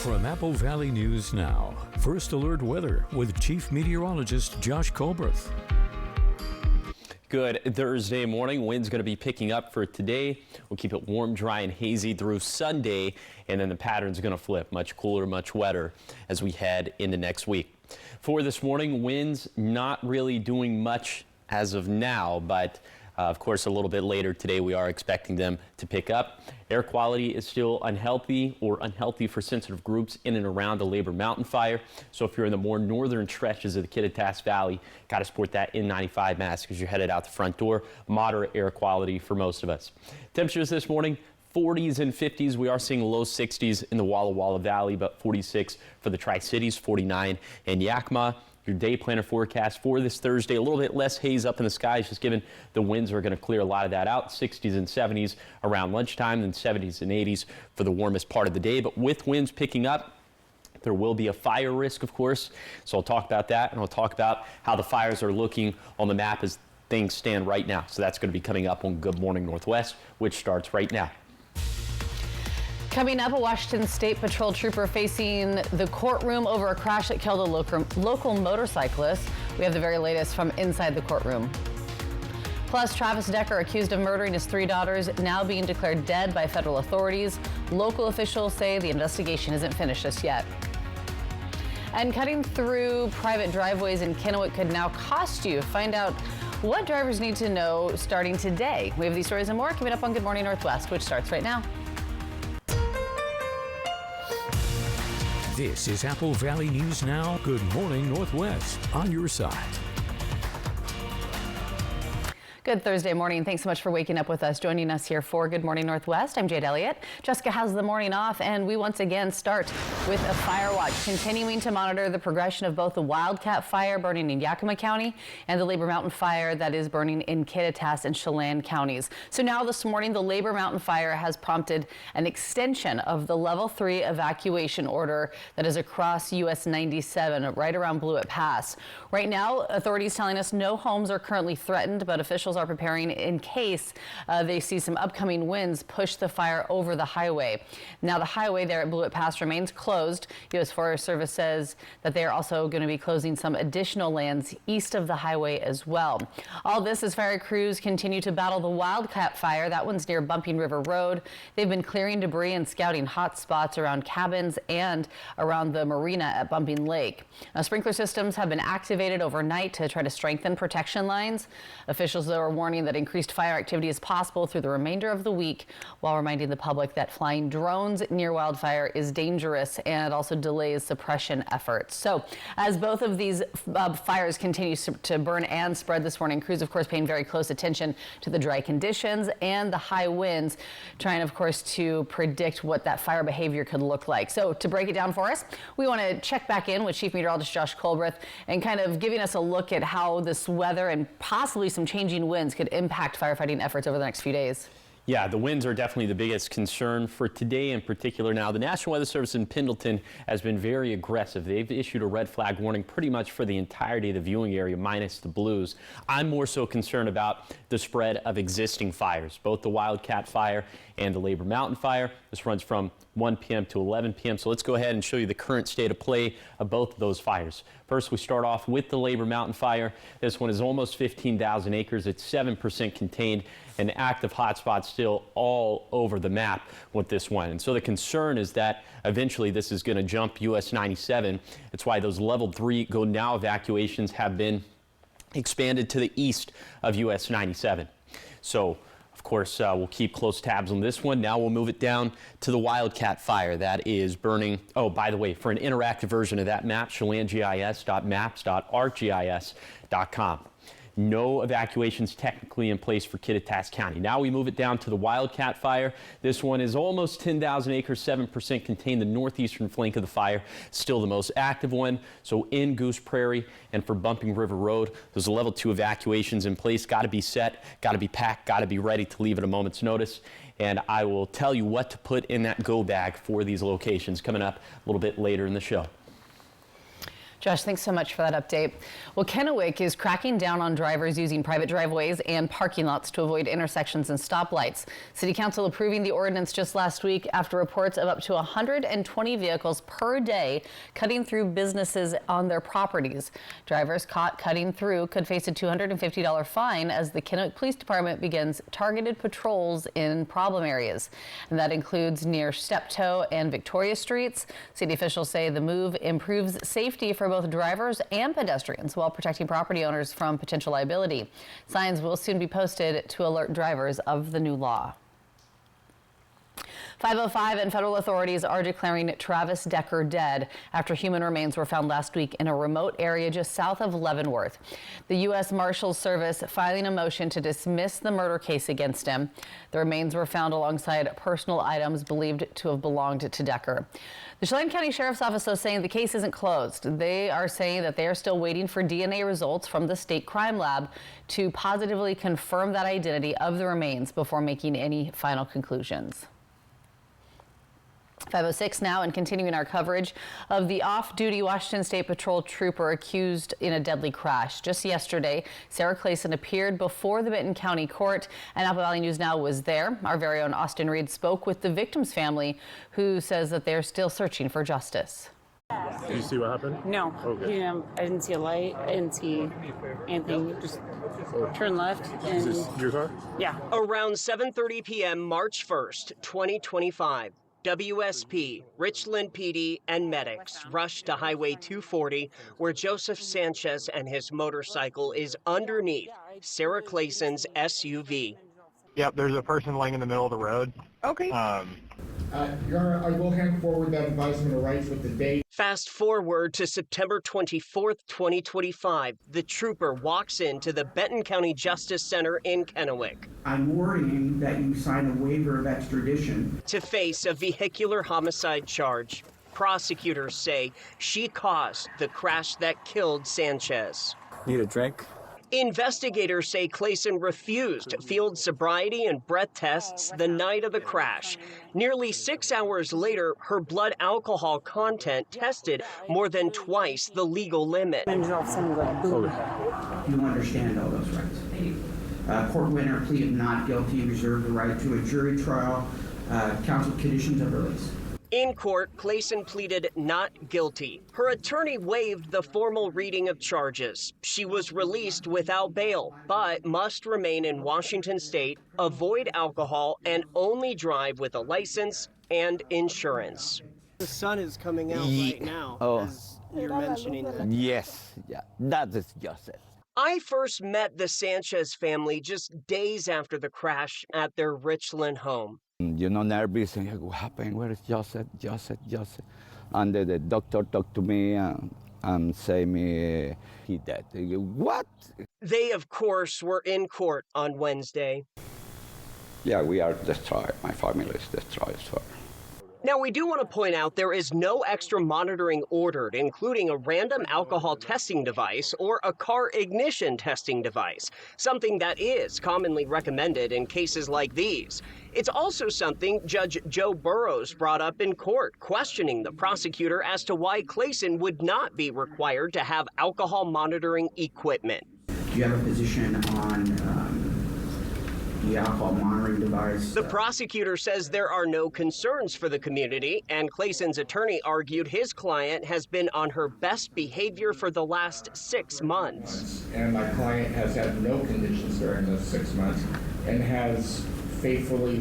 From Apple Valley News Now, First Alert Weather with Chief Meteorologist Josh Colbreth. Good Thursday morning. Wind's going to be picking up for today. We'll keep it warm, dry, and hazy through Sunday, and then the pattern's going to flip. Much cooler, much wetter as we head into next week. For this morning, winds not really doing much as of now, but of course, a little bit later today, we are expecting them to pick up. Air quality is still unhealthy for sensitive groups in and around the Labor Mountain fire. So if you're in the more northern stretches of the Kittitas Valley, got to sport that N95 mask as you're headed out the front door. Moderate air quality for most of us. Temperatures this morning, 40s and 50s. We are seeing low 60s in the Walla Walla Valley, but 46 for the Tri-Cities, 49 in Yakima. Your day planner forecast for this Thursday, a little bit less haze up in the skies, just given the winds are going to clear a lot of that out. 60s and 70s around lunchtime, then 70s and 80s for the warmest part of the day. But with winds picking up, there will be a fire risk, of course. So I'll talk about that, and I'll talk about how the fires are looking on the map as things stand right now. So that's going to be coming up on Good Morning Northwest, which starts right now. Coming up, a Washington State Patrol trooper facing the courtroom over a crash that killed a local motorcyclist. We have the very latest from inside the courtroom. Plus, Travis Decker, accused of murdering his 3 daughters, now being declared dead by federal authorities. Local officials say the investigation isn't finished just yet. And cutting through private driveways in Kennewick could now cost you. Find out what drivers need to know starting today. We have these stories and more coming up on Good Morning Northwest, which starts right now. This is Apple Valley News Now. Good Morning Northwest on your side. Good Thursday morning. Thanks so much for waking up with us. Joining us here for Good Morning Northwest, I'm Jade Elliott. Jessica has the morning off, and we once again start with a fire watch, continuing to monitor the progression of both the Wildcat fire burning in Yakima County and the Labor Mountain fire that is burning in Kittitas and Chelan counties. So now this morning, the Labor Mountain fire has prompted an extension of the level 3 evacuation order that is across US 97 right around Blewett Pass. Right now, authorities telling us no homes are currently threatened, but officials are preparing in case they see some upcoming winds push the fire over the highway. Now, the highway there at Blewett Pass remains closed. U.S. Forest Service says that they are also going to be closing some additional lands east of the highway as well. All this as fire crews continue to battle the Wildcat fire. That one's near Bumping River Road. They've been clearing debris and scouting hot spots around cabins and around the marina at Bumping Lake. Now, sprinkler systems have been activated overnight to try to strengthen protection lines. Officials, though, are warning that increased fire activity is possible through the remainder of the week, while reminding the public that flying drones near wildfire is dangerous and also delays suppression efforts. So as both of these fires continue to burn and spread this morning, crews, of course, paying very close attention to the dry conditions and the high winds, trying, of course, to predict what that fire behavior could look like. So to break it down for us, we want to check back in with Chief Meteorologist Josh Colbreth and kind of giving us a look at how this weather and possibly some changing winds could impact firefighting efforts over the next few days. Yeah, the winds are definitely the biggest concern for today in particular. Now, the National Weather Service in Pendleton has been very aggressive. They've issued a red flag warning pretty much for the entirety of the viewing area, minus the blues. I'm more so concerned about the spread of existing fires, both the Wildcat fire and the Labor Mountain fire. This runs from 1 p.m. to 11 p.m. So let's go ahead and show you the current state of play of both of those fires. First, we start off with the Labor Mountain fire. This one is almost 15,000 acres. It's 7% contained, and active hotspots still all over the map with this one. And so the concern is that eventually this is going to jump US 97. That's why those level 3 go now evacuations have been expanded to the east of US 97. So of course, we'll keep close tabs on this one. Now we'll move it down to the Wildcat fire that is burning. Oh, by the way, for an interactive version of that map, ChelanGIS.maps.arcgis.com. No evacuations technically in place for Kittitas County. Now we move it down to the Wildcat fire. This one is almost 10,000 acres, 7% contained. The northeastern flank of the fire, still the most active one. So in Goose Prairie and for Bumping River Road, there's level 2 evacuations in place. Got to be set, got to be packed, got to be ready to leave at a moment's notice. And I will tell you what to put in that go bag for these locations coming up a little bit later in the show. Josh, thanks so much for that update. Well, Kennewick is cracking down on drivers using private driveways and parking lots to avoid intersections and stoplights. City Council approving the ordinance just last week after reports of up to 120 vehicles per day cutting through businesses on their properties. Drivers caught cutting through could face a $250 fine as the Kennewick Police Department begins targeted patrols in problem areas. And that includes near Steptoe and Victoria Streets. City officials say the move improves safety for both drivers and pedestrians while protecting property owners from potential liability. Signs will soon be posted to alert drivers of the new law. 505 and federal authorities are declaring Travis Decker dead after human remains were found last week in a remote area just south of Leavenworth. The U.S. Marshals Service filing a motion to dismiss the murder case against him. The remains were found alongside personal items believed to have belonged to Decker. The Chelan County Sheriff's Office is saying the case isn't closed. They are saying that they are still waiting for DNA results from the state crime lab to positively confirm that identity of the remains before making any final conclusions. 5:06 now, and continuing our coverage of the off-duty Washington State Patrol trooper accused in a deadly crash. Just yesterday, Sarah Clayson appeared before the Benton County Court, and Apple Valley News Now was there. Our very own Austin Reed spoke with the victim's family, who says that they're still searching for justice. Did you see what happened? No. Okay. I didn't see a light. I didn't see anything. Just turn left. And Is this your car? yeah. Around 7:30 p.m. March 1st, 2025, WSP, Richland PD, and medics rushed to Highway 240, where Joseph Sanchez and his motorcycle is underneath Sarah Clayson's SUV. Yep, there's a person laying in the middle of the road. Okay. Your Honor, I will hand forward that advisement of rights with the date. Fast forward to September 24th, 2025. The trooper walks into the Benton County Justice Center in Kennewick I'm worrying that you sign a waiver of extradition to face a vehicular homicide charge. Prosecutors say she caused the crash that killed Sanchez. Need a drink? Investigators say Clayson refused field sobriety and breath tests the night of the crash. Nearly 6 hours later, her blood alcohol content tested more than twice the legal limit. And then all of a sudden go boom. You understand all those rights. Court winner plea of not guilty, reserve the right to a jury trial, counsel conditions of release. In court, Clayson pleaded not guilty. Her attorney waived the formal reading of charges. She was released without bail, but must remain in Washington State, avoid alcohol, and only drive with a license and insurance. The sun is coming out right now, as you're mentioning that. Yes, yeah, that is just it. I first met the Sanchez family just days after the crash at their Richland home. You know, nervous, and what happened? Where is Joseph? And the doctor talked to me and say me, he dead. What? They, of course, were in court on Wednesday. Yeah, we are destroyed. My family is destroyed. So. Now, we do want to point out there is no extra monitoring ordered, including a random alcohol testing device or a car ignition testing device, something that is commonly recommended in cases like these. It's also something Judge Joe Burrows brought up in court, questioning the prosecutor as to why Clayson would not be required to have alcohol monitoring equipment. Do you have a position on the alcohol monitoring device? The prosecutor says there are no concerns for the community, and Clayson's attorney argued his client has been on her best behavior for the last 6 months. And my client has had no conditions during those 6 months and has faithfully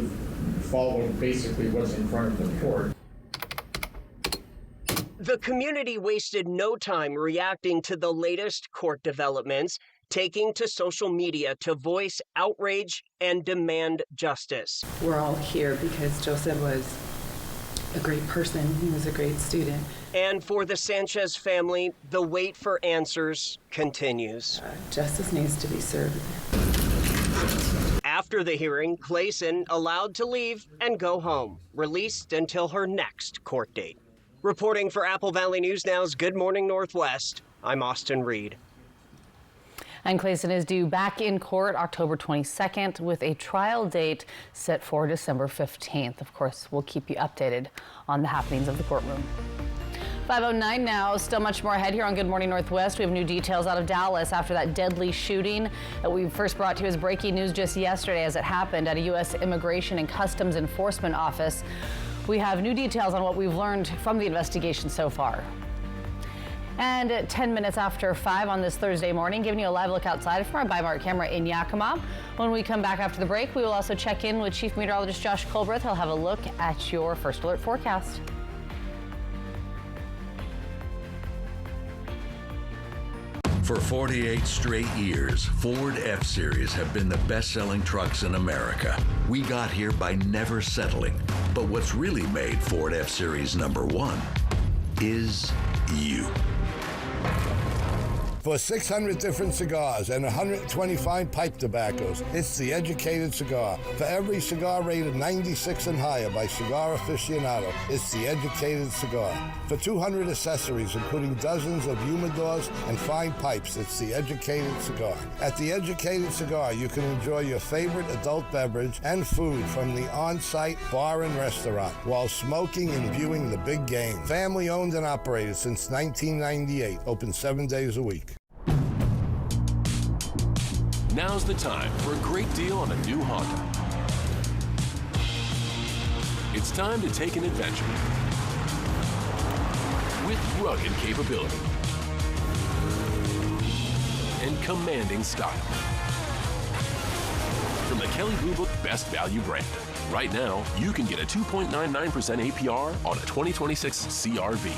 followed basically what's in front of the court. The community wasted no time reacting to the latest court developments, taking to social media to voice outrage and demand justice. We're all here because Joseph was a great person. He was a great student. And for the Sanchez family, the wait for answers continues. Justice needs to be served. After the hearing, Clayson allowed to leave and go home, released until her next court date. Reporting for Apple Valley News Now's Good Morning Northwest, I'm Austin Reed. And Clayson is due back in court October 22nd with a trial date set for December 15th. Of course, we'll keep you updated on the happenings of the courtroom. 5:09 now. Still much more ahead here on Good Morning Northwest. We have new details out of Dallas after that deadly shooting that we first brought to you as breaking news just yesterday as it happened at a U.S. Immigration and Customs Enforcement office. We have new details on what we've learned from the investigation so far. And at 10 minutes after 5 on this Thursday morning, giving you a live look outside from our Bi-Mart camera in Yakima. When we come back after the break, we will also check in with Chief Meteorologist Josh Colbreth. He'll have a look at your First Alert forecast. For 48 straight years, Ford F-Series have been the best-selling trucks in America. We got here by never settling. But what's really made Ford F-Series #1 is you. For 600 different cigars and 125 pipe tobaccos, it's The Educated Cigar. For every cigar rated 96 and higher by Cigar Aficionado, it's The Educated Cigar. For 200 accessories, including dozens of humidors and fine pipes, it's The Educated Cigar. At The Educated Cigar, you can enjoy your favorite adult beverage and food from the on-site bar and restaurant while smoking and viewing the big game. Family owned and operated since 1998, open 7 days a week. Now's the time for a great deal on a new Honda. It's time to take an adventure with rugged capability and commanding style. From the Kelley Blue Book Best Value brand. Right now, you can get a 2.99% APR on a 2026 CR-V.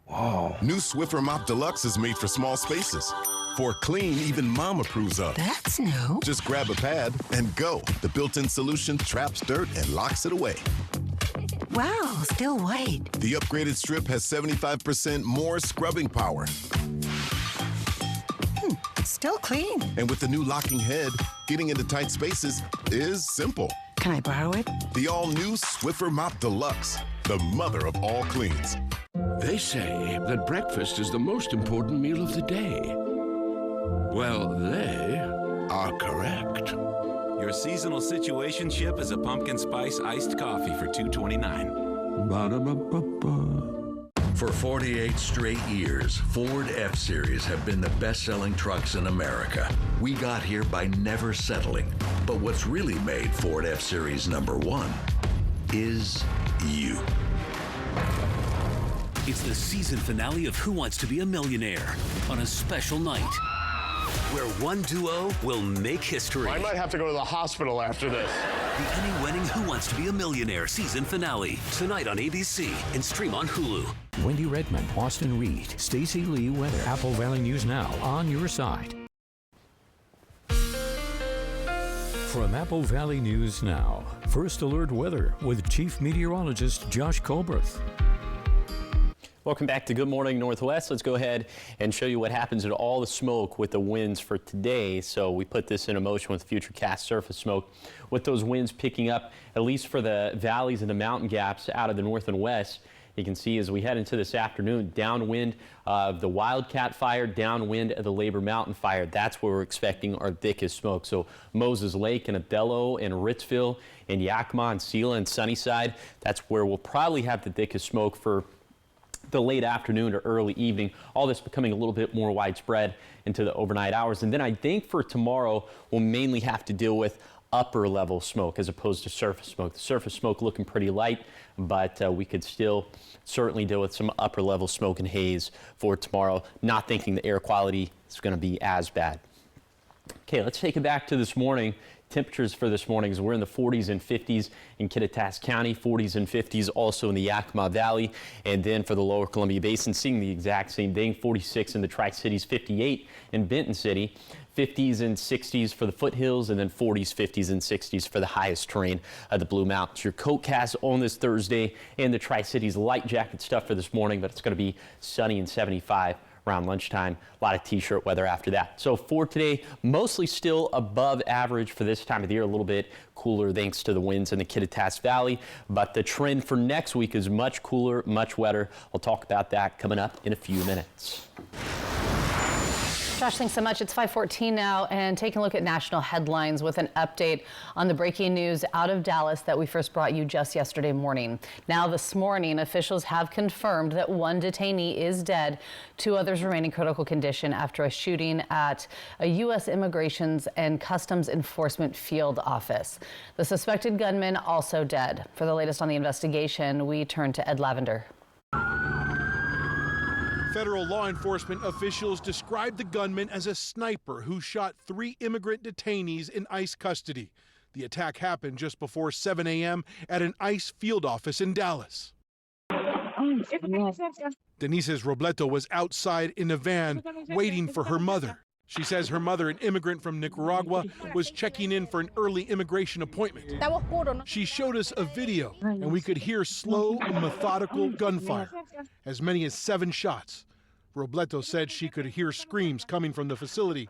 Wow. New Swiffer Mop Deluxe is made for small spaces. For clean, even Mom approves of. That's new. Just grab a pad and go. The built-in solution traps dirt and locks it away. Wow, still white. The upgraded strip has 75% more scrubbing power. Still clean. And with the new locking head, getting into tight spaces is simple. Can I borrow it? The all-new Swiffer Mop Deluxe, the mother of all cleans. They say that breakfast is the most important meal of the day. Well, they are correct. Your seasonal situationship is a pumpkin spice iced coffee for $2.29. For 48 straight years, Ford F-Series have been the best-selling trucks in America. We got here by never settling. But what's really made Ford F-Series #1 is you. It's the season finale of Who Wants to Be a Millionaire on a special night where one duo will make history. I might have to go to the hospital after this. The Emmy-winning Who Wants to Be a Millionaire season finale tonight on ABC and stream on Hulu. Wendy Redmond, Austin Reed, Stacey Lee weather. Apple Valley News Now on your side. From Apple Valley News Now, First Alert weather with Chief Meteorologist Josh Colbreth. Welcome back to Good Morning Northwest. Let's go ahead and show you what happens to all the smoke with the winds for today. So we put this into motion with futurecast surface smoke. With those winds picking up, at least for the valleys and the mountain gaps out of the north and west, you can see as we head into this afternoon, downwind of the Wildcat Fire, downwind of the Labor Mountain Fire. That's where we're expecting our thickest smoke. So Moses Lake and Abello and Ritzville and Yakima and Selah and Sunnyside, that's where we'll probably have the thickest smoke for the late afternoon or early evening. All this becoming a little bit more widespread into the overnight hours. And then I think for tomorrow, we'll mainly have to deal with upper level smoke as opposed to surface smoke. The surface smoke looking pretty light, but we could still certainly deal with some upper level smoke and haze for tomorrow, not thinking the air quality is going to be as bad. Okay, let's take it back to this morning. Temperatures for this morning is we're in the 40s and 50s in Kittitas County, 40s and 50s also in the Yakima Valley, and then for the lower Columbia Basin, seeing the exact same thing, 46 in the Tri-Cities, 58 in Benton City, 50s and 60s for the foothills, and then 40s, 50s, and 60s for the highest terrain of the Blue Mountains. Your coat cast on this Thursday in the Tri-Cities, light jacket stuff for this morning, but it's going to be sunny and 75 around lunchtime. A lot of t-shirt weather after that. So for today, mostly still above average for this time of the year, a little bit cooler thanks to the winds in the Kittitas Valley. But the trend for next week is much cooler, much wetter. We'll talk about that coming up in a few minutes. Josh, thanks so much. It's 5:14 now, and taking a look at national headlines with an update on the breaking news out of Dallas that we first brought you just yesterday morning. Now this morning, officials have confirmed that one detainee is dead. 2 others remain in critical condition after a shooting at a U.S. Immigrations and Customs Enforcement field office. The suspected gunman also dead. For the latest on the investigation, we turn to Ed Lavender. Federal law enforcement officials described the gunman as a sniper who shot 3 immigrant detainees in ICE custody. The attack happened just before 7 a.m. at an ICE field office in Dallas. Denise Robleto was outside in a van waiting for her mother. She says her mother, an immigrant from Nicaragua, was checking in for an early immigration appointment. She showed us a video, and we could hear slow, methodical gunfire, as many as 7 shots. Robleto said she could hear screams coming from the facility.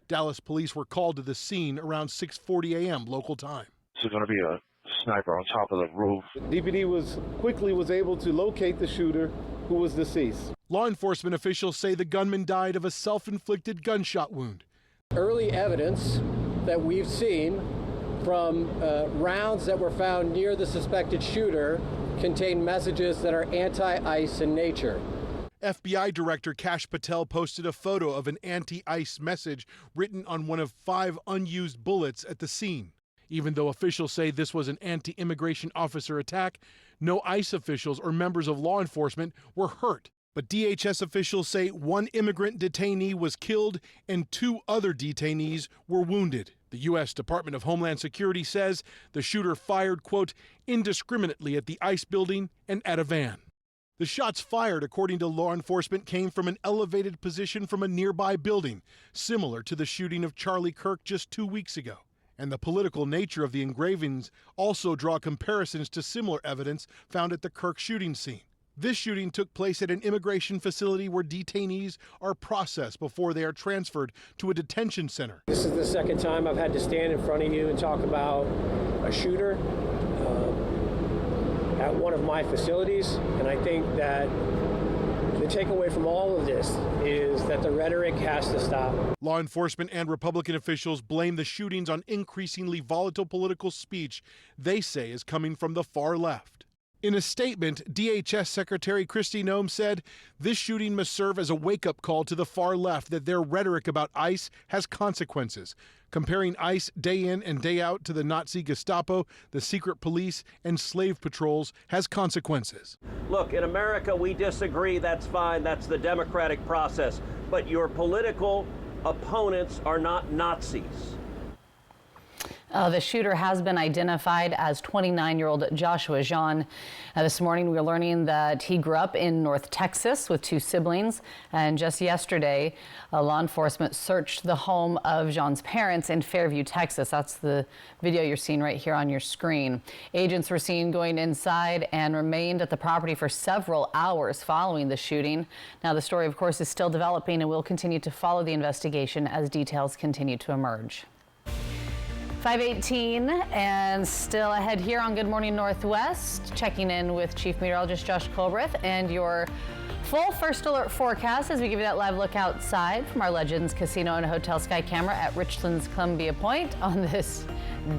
Dallas police were called to the scene around 6:40 a.m. local time. This is going to be a sniper on top of the roof. DPD was able to locate the shooter, who was deceased. Law enforcement officials say the gunman died of a self-inflicted gunshot wound. Early evidence that we've seen from rounds that were found near the suspected shooter contain messages that are anti-ICE in nature. FBI Director Kash Patel posted a photo of an anti-ICE message written on one of 5 unused bullets at the scene. Even though officials say this was an anti-immigration officer attack, no ICE officials or members of law enforcement were hurt. But DHS officials say 1 immigrant detainee was killed and 2 other detainees were wounded. The U.S. Department of Homeland Security says the shooter fired, quote, indiscriminately at the ICE building and at a van. The shots fired, according to law enforcement, came from an elevated position from a nearby building, similar to the shooting of Charlie Kirk just 2 weeks ago. And the political nature of the engravings also draw comparisons to similar evidence found at the Kirk shooting scene. This shooting took place at an immigration facility where detainees are processed before they are transferred to a detention center. This is the second time I've had to stand in front of you and talk about a shooter at one of my facilities, and I think that the takeaway from all of this is that the rhetoric has to stop. Law enforcement and Republican officials blame the shootings on increasingly volatile political speech they say is coming from the far left. In a statement, DHS Secretary Kristi Noem said this shooting must serve as a wake-up call to the far left that their rhetoric about ICE has consequences, comparing ICE day in and day out to the Nazi Gestapo, the secret police, and slave patrols has consequences. Look, in America, we disagree. That's fine. That's the democratic process. But your political opponents are not Nazis. The shooter has been identified as 29-year-old Joshua Jean. This morning, we were learning that he grew up in North Texas with 2 siblings. And just yesterday, law enforcement searched the home of Jean's parents in Fairview, Texas. That's the video you're seeing right here on your screen. Agents were seen going inside and remained at the property for several hours following the shooting. Now, the story, of course, is still developing, and we'll continue to follow the investigation as details continue to emerge. 5:18 and still ahead here on Good Morning Northwest, checking in with Chief Meteorologist Josh Colbreth and your full first alert forecast as we give you that live look outside from our Legends Casino and Hotel Sky camera at Richland's Columbia Point on this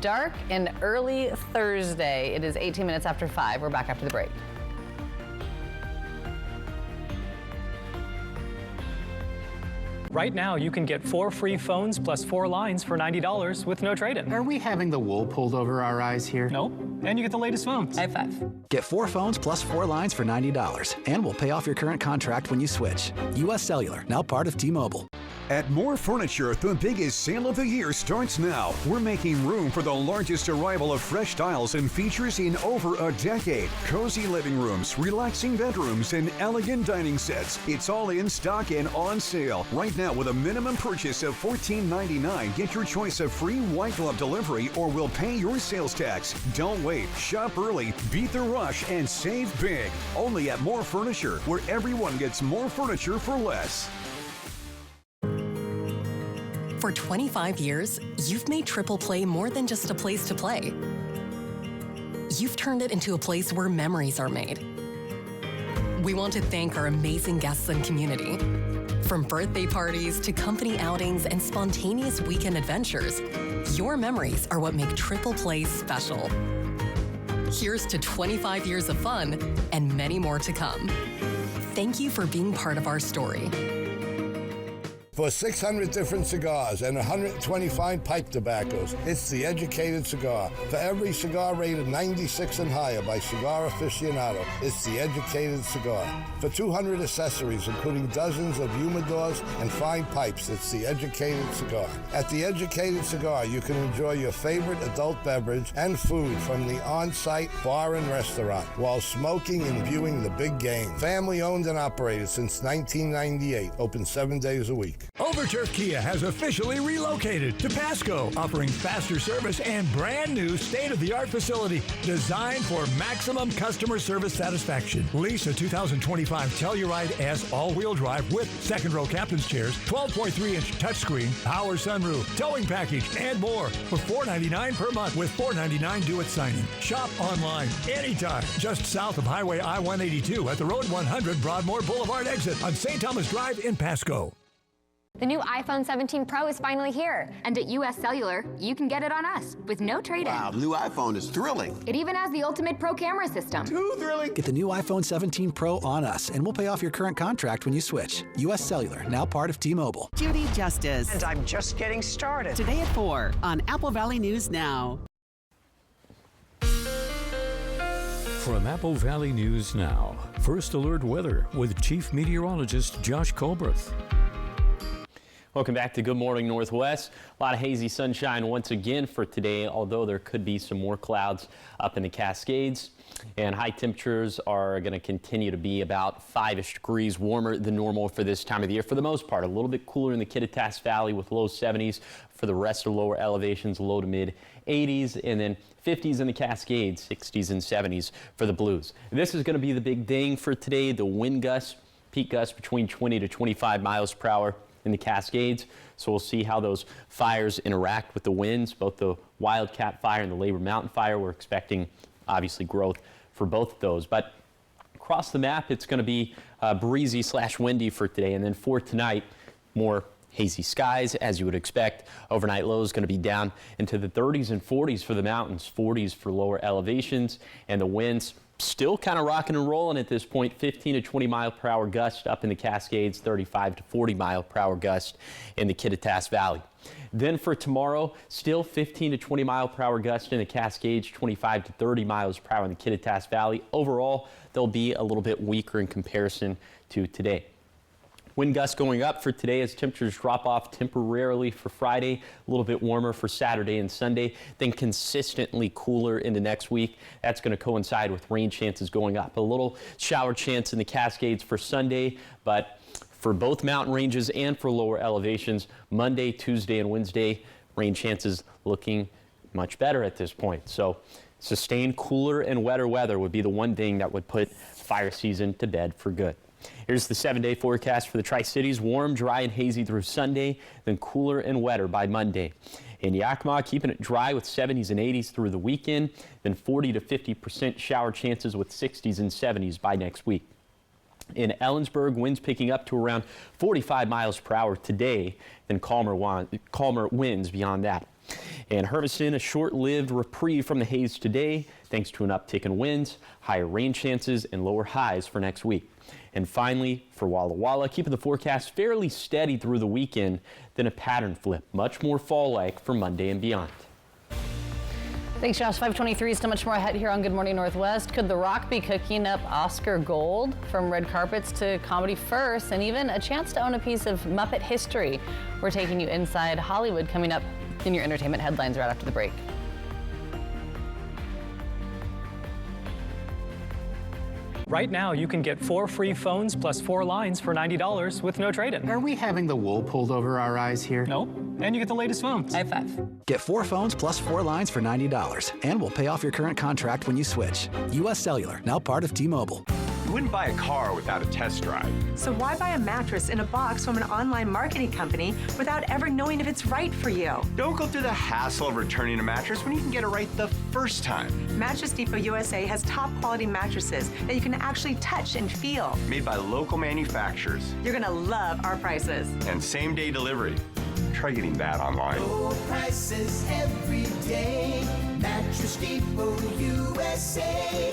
dark and early Thursday. It is 18 minutes after 5. We're back after the break. Right now, you can get 4 free phones plus 4 lines for $90 with no trade-in. Are we having the wool pulled over our eyes here? Nope. And you get the latest phones. High five. Get 4 phones plus 4 lines for $90. And we'll pay off your current contract when you switch. U.S. Cellular, now part of T-Mobile. At More Furniture, the biggest sale of the year starts now. We're making room for the largest arrival of fresh styles and features in over a decade. Cozy living rooms, relaxing bedrooms, and elegant dining sets. It's all in stock and on sale. Right now, with a minimum purchase of $14.99, get your choice of free white glove delivery or we'll pay your sales tax. Don't wait. Shop early, beat the rush, and save big. Only at More Furniture, where everyone gets more furniture for less. For 25 years, you've made Triple Play more than just a place to play. You've turned it into a place where memories are made. We want to thank our amazing guests and community From birthday parties to company outings and spontaneous weekend adventures, your memories are what make Triple Play special. Here's to 25 years of fun and many more to come. Thank you for being part of our story. For 600 different cigars and 120 fine pipe tobaccos, it's The Educated Cigar. For every cigar rated 96 and higher by Cigar Aficionado, it's The Educated Cigar. For 200 accessories, including dozens of humidors and fine pipes, it's The Educated Cigar. At The Educated Cigar, you can enjoy your favorite adult beverage and food from the on-site bar and restaurant while smoking and viewing the big game. Family owned and operated since 1998, open 7 days a week. Overturf Kia has officially relocated to Pasco, offering faster service and brand new state-of-the-art facility designed for maximum customer service satisfaction. Lease a 2025 Telluride S all-wheel drive with second-row captain's chairs, 12.3-inch touchscreen, power sunroof, towing package, and more for $499 per month with $499 due at signing. Shop online anytime, just south of Highway I-182 at the Road 100 Broadmoor Boulevard exit on St. Thomas Drive in Pasco. The new iPhone 17 Pro is finally here. And at US Cellular, you can get it on us with no trade-in. Wow, the new iPhone is thrilling. It even has the ultimate pro camera system. Too thrilling. Get the new iPhone 17 Pro on us, and we'll pay off your current contract when you switch. US Cellular, now part of T-Mobile. Judy Justice. And I'm just getting started. Today at 4 on Apple Valley News Now. From Apple Valley News Now, First Alert Weather with Chief Meteorologist Josh Colberth. Welcome back to Good Morning Northwest. A lot of hazy sunshine once again for today, although there could be some more clouds up in the Cascades. And high temperatures are going to continue to be about 5-ish degrees warmer than normal for this time of the year. For the most part, a little bit cooler in the Kittitas Valley with low 70s. For the rest of lower elevations, low to mid 80s, and then 50s in the Cascades, 60s and 70s for the Blues. This is going to be the big thing for today. The wind gusts, peak gusts between 20 to 25 miles per hour in the Cascades. So we'll see how those fires interact with the winds, both the Wildcat Fire and the Labor Mountain Fire. We're expecting obviously growth for both of those. But across the map, it's going to be breezy / windy for today. And then for tonight, more hazy skies, as you would expect. Overnight lows going to be down into the 30s and 40s for the mountains, 40s for lower elevations, and the winds still kind of rocking and rolling at this point. 15 to 20 mile per hour gust up in the Cascades, 35 to 40 mile per hour gust in the Kittitas Valley. Then for tomorrow, still 15 to 20 mile per hour gust in the Cascades, 25 to 30 miles per hour in the Kittitas Valley. Overall, they'll be a little bit weaker in comparison to today. Wind gusts going up for today as temperatures drop off temporarily for Friday, a little bit warmer for Saturday and Sunday, then consistently cooler into next week. That's going to coincide with rain chances going up. A little shower chance in the Cascades for Sunday, but for both mountain ranges and for lower elevations, Monday, Tuesday, and Wednesday, rain chances looking much better at this point. So sustained cooler and wetter weather would be the one thing that would put fire season to bed for good. Here's the 7-day forecast for the Tri-Cities. Warm, dry, and hazy through Sunday, then cooler and wetter by Monday. In Yakima, keeping it dry with 70s and 80s through the weekend, then 40 to 50% shower chances with 60s and 70s by next week. In Ellensburg, winds picking up to around 45 miles per hour today, then calmer winds beyond that. In Hermiston, a short-lived reprieve from the haze today, thanks to an uptick in winds, higher rain chances, and lower highs for next week. And finally, for Walla Walla, keeping the forecast fairly steady through the weekend, then a pattern flip, much more fall-like for Monday and beyond. Thanks, Josh. 5:23 is so much more ahead here on Good Morning Northwest. Could The Rock be cooking up Oscar gold? From red carpets to comedy first, and even a chance to own a piece of Muppet history. We're taking you inside Hollywood coming up in your entertainment headlines right after the break. Right now, you can get 4 free phones plus 4 lines for $90 with no trade-in. Are we having the wool pulled over our eyes here? No, and you get the latest phones. High five. Get 4 phones plus 4 lines for $90, and we'll pay off your current contract when you switch. US Cellular, now part of T-Mobile. wouldn't buy a car without a test drive. So why buy a mattress in a box from an online marketing company without ever knowing if it's right for you? Don't go through the hassle of returning a mattress when you can get it right the first time. Mattress Depot USA has top quality mattresses that you can actually touch and feel. Made by local manufacturers. You're gonna love our prices. And same-day delivery. Try getting that online. Low prices every day. Mattress Depot USA.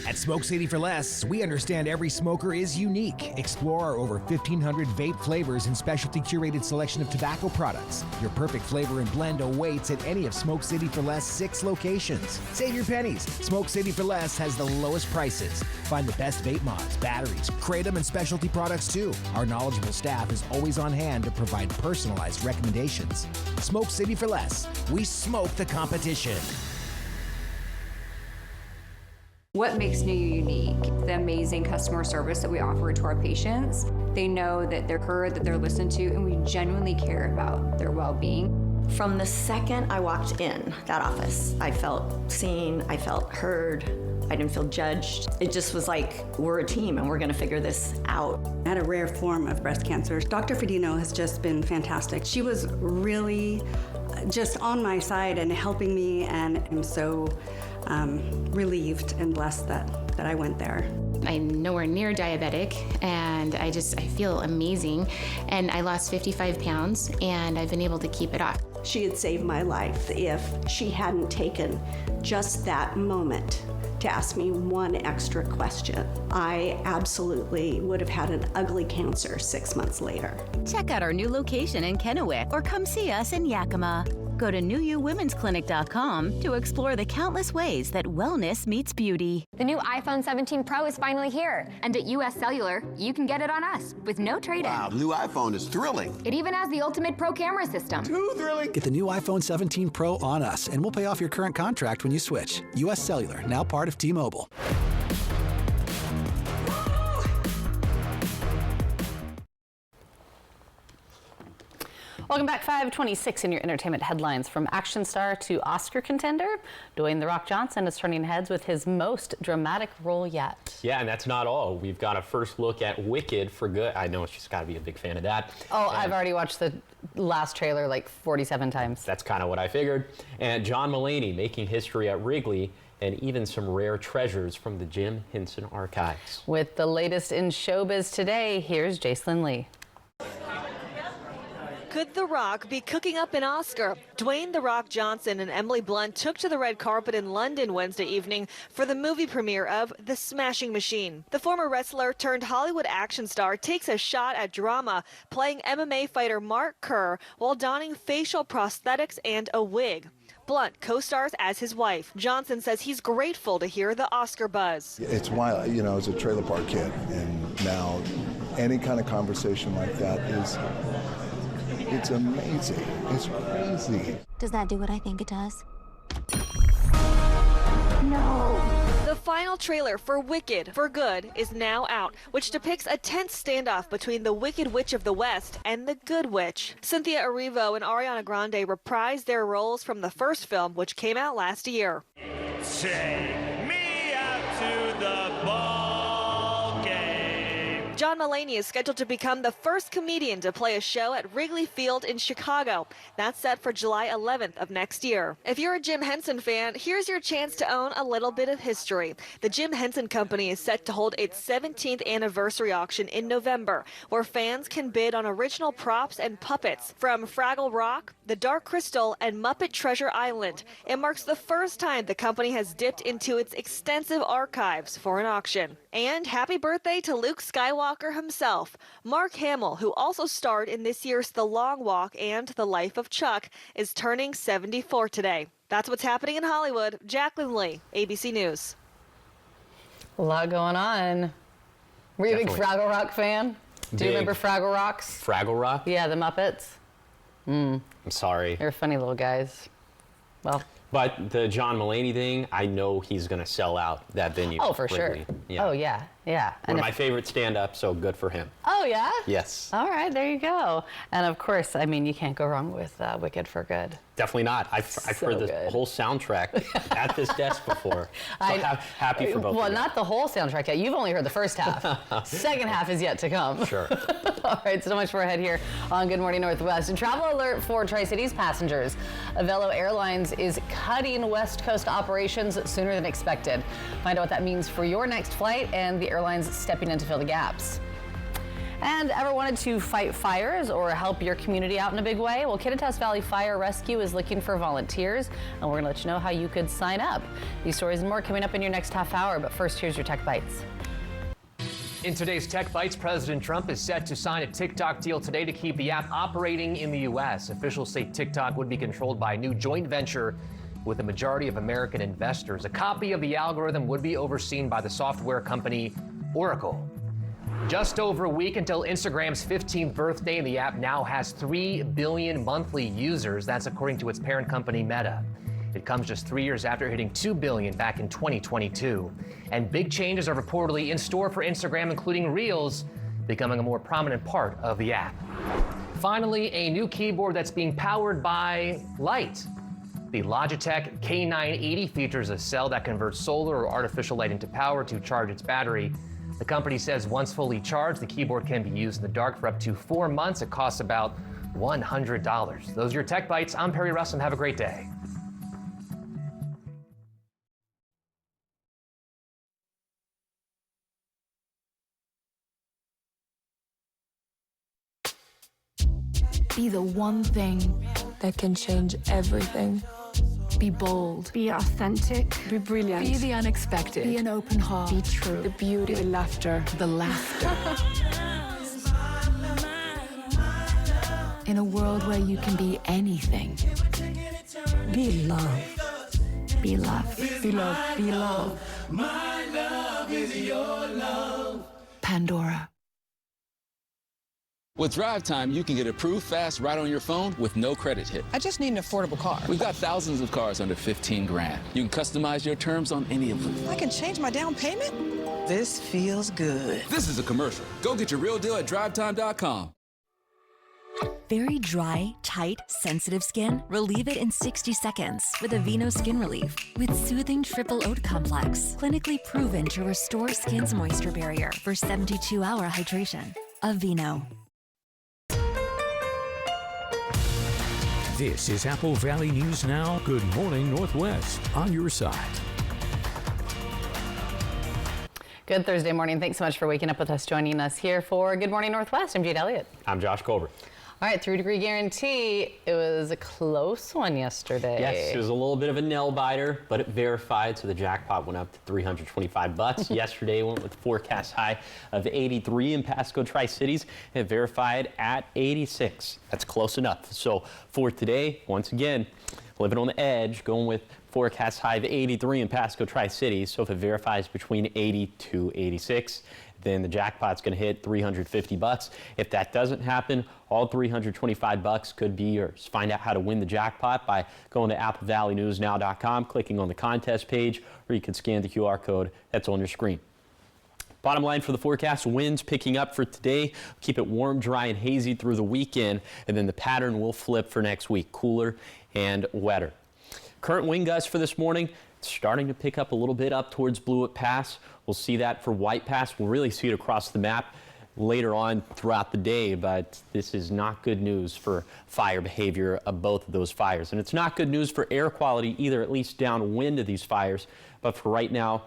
At Smoke City for Less, we understand every smoker is unique. Explore our over 1,500 vape flavors and specialty curated selection of tobacco products. Your perfect flavor and blend awaits at any of Smoke City for Less 6 locations. Save your pennies. Smoke City for Less has the lowest prices. Find the best vape mods, batteries, kratom, and specialty products too. Our knowledgeable staff is always on hand to provide personalized recommendations. Smoke City for Less. We smoke the competition. What makes NUU unique? The amazing customer service that we offer to our patients. They know that they're heard, that they're listened to, and we genuinely care about their well-being. From the second I walked in that office, I felt seen, I felt heard, I didn't feel judged. It just was like, we're a team and we're gonna figure this out. I had a rare form of breast cancer. Dr. Fedino has just been fantastic. She was really just on my side and helping me, and I'm so relieved and blessed that I went there. I'm nowhere near diabetic, and I feel amazing. And I lost 55 pounds, and I've been able to keep it off. She had saved my life if she hadn't taken just that moment to ask me one extra question. I absolutely would have had an ugly cancer 6 months later. Check out our new location in Kennewick or come see us in Yakima. Go to NUUWomen'sClinic.com to explore the countless ways that wellness meets beauty. The new iPhone 17 Pro is finally here. And at US Cellular, you can get it on us with no trade-in. Wow, the new iPhone is thrilling. It even has the ultimate pro camera system. Too thrilling. Get the new iPhone 17 Pro on us, and we'll pay off your current contract when you switch. US Cellular, now part of T-Mobile. Welcome back. 5:26 in your entertainment headlines. From action star to Oscar contender, Dwayne "The Rock" Johnson is turning heads with his most dramatic role yet. Yeah, and that's not all. We've got a first look at Wicked for Good. I know she's got to be a big fan of that. Oh, I've already watched the last trailer like 47 times. That's kind of what I figured. And John Mulaney making history at Wrigley, and even some rare treasures from the Jim Henson archives. With the latest in showbiz today, here's Jacelyn Lee. Could The Rock be cooking up an Oscar? Dwayne "The Rock" Johnson and Emily Blunt took to the red carpet in London Wednesday evening for the movie premiere of The Smashing Machine. The former wrestler turned Hollywood action star takes a shot at drama, playing MMA fighter Mark Kerr while donning facial prosthetics and a wig. Blunt co-stars as his wife. Johnson says he's grateful to hear the Oscar buzz. It's why, you know, I was a trailer park kid, and now any kind of conversation like that it's amazing. It's crazy. Does that do what I think it does? No. The final trailer for Wicked for Good is now out, which depicts a tense standoff between the Wicked Witch of the West and the Good Witch. Cynthia Erivo and Ariana Grande reprised their roles from the first film, which came out last year. Take me out to the ball game. John Mulaney is scheduled to become the first comedian to play a show at Wrigley Field in Chicago. That's set for July 11th of next year. If you're a Jim Henson fan, here's your chance to own a little bit of history. The Jim Henson Company is set to hold its 17th anniversary auction in November, where fans can bid on original props and puppets from Fraggle Rock, The Dark Crystal, and Muppet Treasure Island. It marks the first time the company has dipped into its extensive archives for an auction. And happy birthday to Luke Skywalker himself. Mark Hamill, who also starred in this year's The Long Walk and The Life of Chuck, is turning 74 today. That's what's happening in Hollywood. Jacqueline Lee, ABC News. A lot going on. Were you a big Fraggle Rock fan? Do you remember Fraggle Rocks? Fraggle Rock? Yeah, the Muppets. I'm sorry. They're funny little guys. Well. But the John Mulaney thing, I know he's going to sell out that venue. Oh, for sure. Yeah. Oh, yeah, yeah. One of my favorite stand-ups, so good for him. Oh, yeah? Yes. All right, there you go. And of course, I mean, you can't go wrong with Wicked for Good. Definitely not. I've heard the whole soundtrack at this desk before. So happy for both of you. Well, not the whole soundtrack yet. You've only heard the first half. Second half is yet to come. Sure. All right, so much for ahead here on Good Morning Northwest. And travel alert for Tri-Cities passengers. Avelo Airlines is cutting West Coast operations sooner than expected. Find out what that means for your next flight and the airlines stepping in to fill the gaps. And ever wanted to fight fires or help your community out in a big way? Well, Kittitas Valley Fire Rescue is looking for volunteers, and we're going to let you know how you could sign up. These stories and more coming up in your next half hour, but first, here's your Tech Bites. In today's Tech Bites, President Trump is set to sign a TikTok deal today to keep the app operating in the U.S. Officials say TikTok would be controlled by a new joint venture with a majority of American investors. A copy of the algorithm would be overseen by the software company Oracle. Just over a week until Instagram's 15th birthday, and the app now has 3 billion monthly users. That's according to its parent company, Meta. It comes just 3 years after hitting 2 billion back in 2022. And big changes are reportedly in store for Instagram, including Reels becoming a more prominent part of the app. Finally, a new keyboard that's being powered by light. The Logitech K980 features a cell that converts solar or artificial light into power to charge its battery. The company says once fully charged, the keyboard can be used in the dark for up to 4 months. It costs about $100. Those are your Tech Bites. I'm Perry Russom. Have a great day. Be the one thing that can change everything. Be bold. Be authentic. Be brilliant. Be the unexpected. Be an open heart. Be true. The beauty. The laughter. The laughter. In a world where you can be anything. Be love. Be love. Be love. Be love. My love is your love. Pandora. With Drive Time, you can get approved fast right on your phone with no credit hit. I just need an affordable car. We've got thousands of cars under 15 grand. You can customize your terms on any of them. I can change my down payment? This feels good. This is a commercial. Go get your real deal at drivetime.com. Very dry, tight, sensitive skin? Relieve it in 60 seconds with Aveeno Skin Relief. With soothing triple oat complex, clinically proven to restore skin's moisture barrier for 72-hour hydration. Aveeno. This is Apple Valley News Now. Good morning, Northwest, on your side. Good Thursday morning. Thanks so much for waking up with us, joining us here for Good Morning Northwest. I'm Jade Elliott. I'm Josh Colbert. All right, 3-degree guarantee. It was a close one yesterday. Yes, it was a little bit of a nail biter, but it verified, so the jackpot went up to $325. Yesterday went with a forecast high of 83 in Pasco Tri-Cities. It verified at 86. That's close enough. So for today, once again, living on the edge, going with forecast high of 83 in Pasco Tri-Cities. So if it verifies between 80 to 86, then the jackpot's going to hit $350. If that doesn't happen, all $325 could be yours. Find out how to win the jackpot by going to applevalleynewsnow.com, clicking on the contest page, or you can scan the QR code that's on your screen. Bottom line for the forecast, winds picking up for today. Keep it warm, dry, and hazy through the weekend, and then the pattern will flip for next week, cooler and wetter. Current wind gusts for this morning, it's starting to pick up a little bit up towards Blewett Pass. We'll see that for White Pass. We'll really see it across the map later on throughout the day, but this is not good news for fire behavior of both of those fires. And it's not good news for air quality either, at least downwind of these fires. But for right now,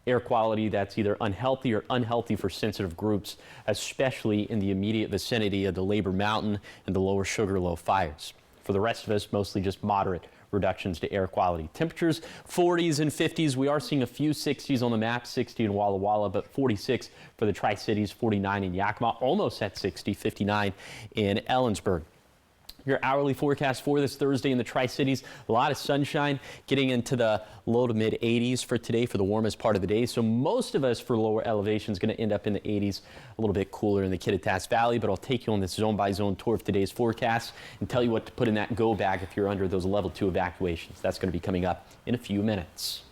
air quality that's either unhealthy or unhealthy for sensitive groups, especially in the immediate vicinity of the Labor Mountain and the Lower Sugarloaf fires. For the rest of us, mostly just moderate reductions to air quality. Temperatures 40s and 50s. We are seeing a few 60s on the map, 60 in Walla Walla, but 46 for the Tri-Cities, 49 in Yakima, almost at 60, 59 in Ellensburg. Your hourly forecast for this Thursday in the Tri-Cities, a lot of sunshine, getting into the low to mid 80s for today for the warmest part of the day. So most of us for lower elevations going to end up in the 80s, a little bit cooler in the Kittitas Valley, but I'll take you on this zone by zone tour of today's forecast and tell you what to put in that go bag if you're under those level 2 evacuations. That's going to be coming up in a few minutes.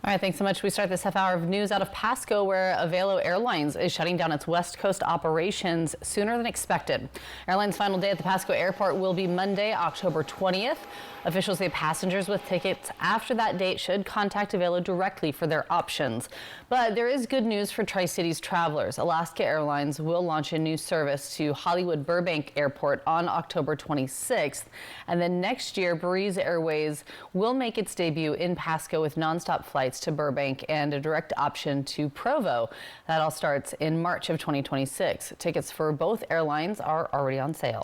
All right, thanks so much. We start this half hour of news out of Pasco, where Avelo Airlines is shutting down its West Coast operations sooner than expected. Airline's final day at the Pasco airport will be Monday, October 20th. Officials say passengers with tickets after that date should contact Avelo directly for their options. But there is good news for Tri-Cities travelers. Alaska Airlines will launch a new service to Hollywood Burbank Airport on October 26th. And then next year, Breeze Airways will make its debut in Pasco with nonstop flights to Burbank and a direct option to Provo. That all starts in March of 2026. Tickets for both airlines are already on sale.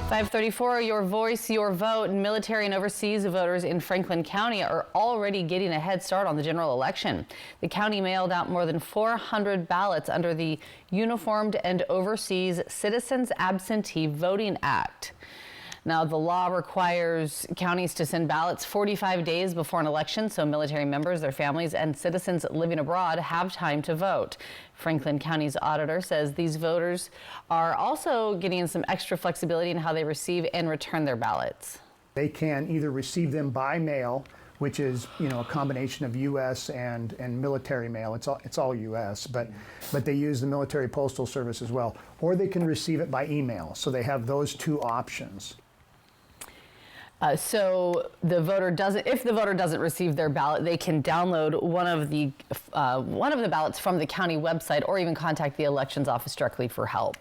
534, your voice, your vote. Military and overseas voters in Franklin County are already getting a head start on the general election. The county mailed out more than 400 ballots under the Uniformed and Overseas Citizens Absentee Voting Act. Now, the law requires counties to send ballots 45 days before an election, so military members, their families, and citizens living abroad have time to vote. Franklin County's auditor says these voters are also getting some extra flexibility in how they receive and return their ballots. They can either receive them by mail, which is, a combination of U.S. and military mail. It's all U.S., but they use the military postal service as well. Or they can receive it by email. So they have those two options. So if the voter doesn't receive their ballot, they can download one of the ballots from the county website, or even contact the elections office directly for help.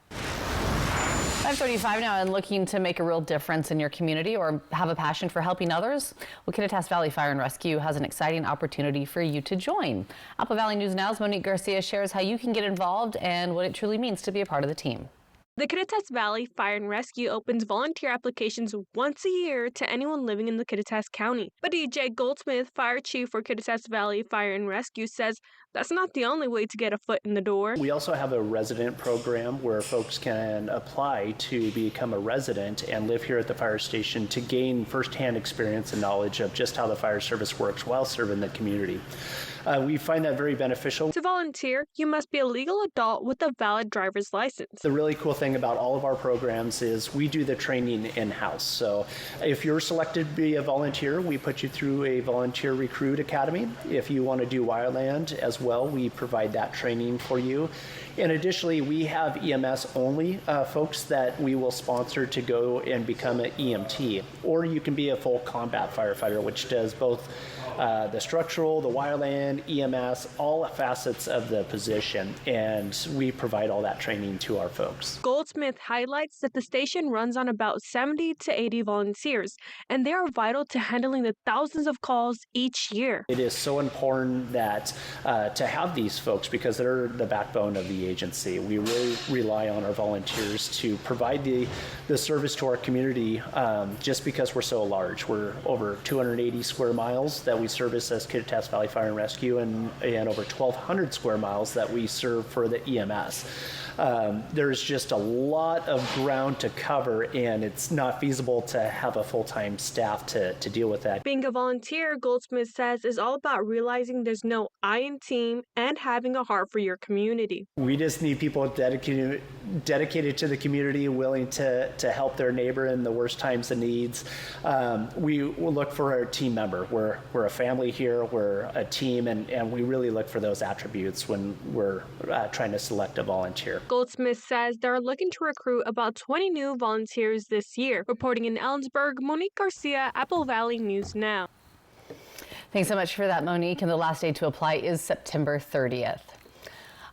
5:35 now, and looking to make a real difference in your community or have a passion for helping others? Well, Kittitas Valley Fire and Rescue has an exciting opportunity for you to join. Apple Valley News Now's Monique Garcia shares how you can get involved and what it truly means to be a part of the team. The Kittitas Valley Fire and Rescue opens volunteer applications once a year to anyone living in the Kittitas County. But DJ Goldsmith, Fire Chief for Kittitas Valley Fire and Rescue, says that's not the only way to get a foot in the door. We also have a resident program where folks can apply to become a resident and live here at the fire station to gain firsthand experience and knowledge of just how the fire service works while serving the community. We find that very beneficial. To volunteer, you must be a legal adult with a valid driver's license. The really cool thing about all of our programs is we do the training in-house. So if you're selected to be a volunteer, we put you through a volunteer recruit academy. If you want to do wireland as well, we provide that training for you. And additionally, we have EMS only folks that we will sponsor to go and become an EMT. Or you can be a full combat firefighter, which does both the structural, the wireland, EMS, all facets of the position, and we provide all that training to our folks. Goldsmith highlights that the station runs on about 70 to 80 volunteers, and they are vital to handling the thousands of calls each year. It is so important that to have these folks, because they're the backbone of the agency. We really rely on our volunteers to provide the service to our community just because we're so large. We're over 280 square miles that we service as Kittitas Valley Fire and Rescue, and over 1,200 square miles that we serve for the EMS. There's just a lot of ground to cover, and it's not feasible to have a full-time staff to deal with that. Being a volunteer, Goldsmith says, is all about realizing there's no I in team and having a heart for your community. We just need people dedicated to the community, willing to help their neighbor in the worst times and needs. We will look for a team member. We're a family here, we're a team, and we really look for those attributes when we're trying to select a volunteer. Goldsmith says they're looking to recruit about 20 new volunteers this year. Reporting in Ellensburg, Monique Garcia, Apple Valley News Now. Thanks so much for that, Monique. And the last day to apply is September 30th.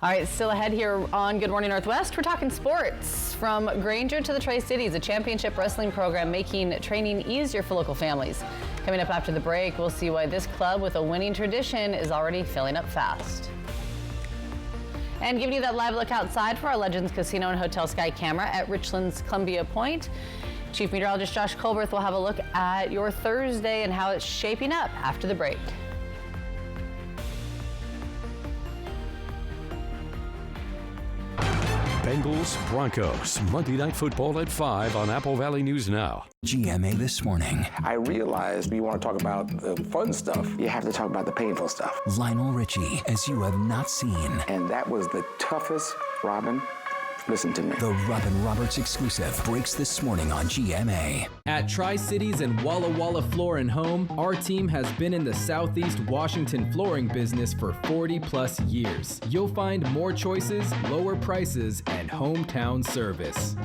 All right, still ahead here on Good Morning Northwest, we're talking sports. From Granger to the Tri-Cities, a championship wrestling program making training easier for local families. Coming up after the break, we'll see why this club with a winning tradition is already filling up fast. And giving you that live look outside for our Legends Casino and Hotel Sky camera at Richland's Columbia Point. Chief Meteorologist Josh Colberth will have a look at your Thursday and how it's shaping up after the break. Bengals, Broncos, Monday Night Football at 5 on Apple Valley News Now. GMA This Morning. I realized you want to talk about the fun stuff, you have to talk about the painful stuff. Lionel Richie, as you have not seen. And that was the toughest, Robin, Listen to me. The Robin Roberts exclusive breaks this morning on GMA. At Tri-Cities and Walla Walla Floor and Home, our team has been in the Southeast Washington flooring business for 40+ years. You'll find more choices, lower prices, and hometown service.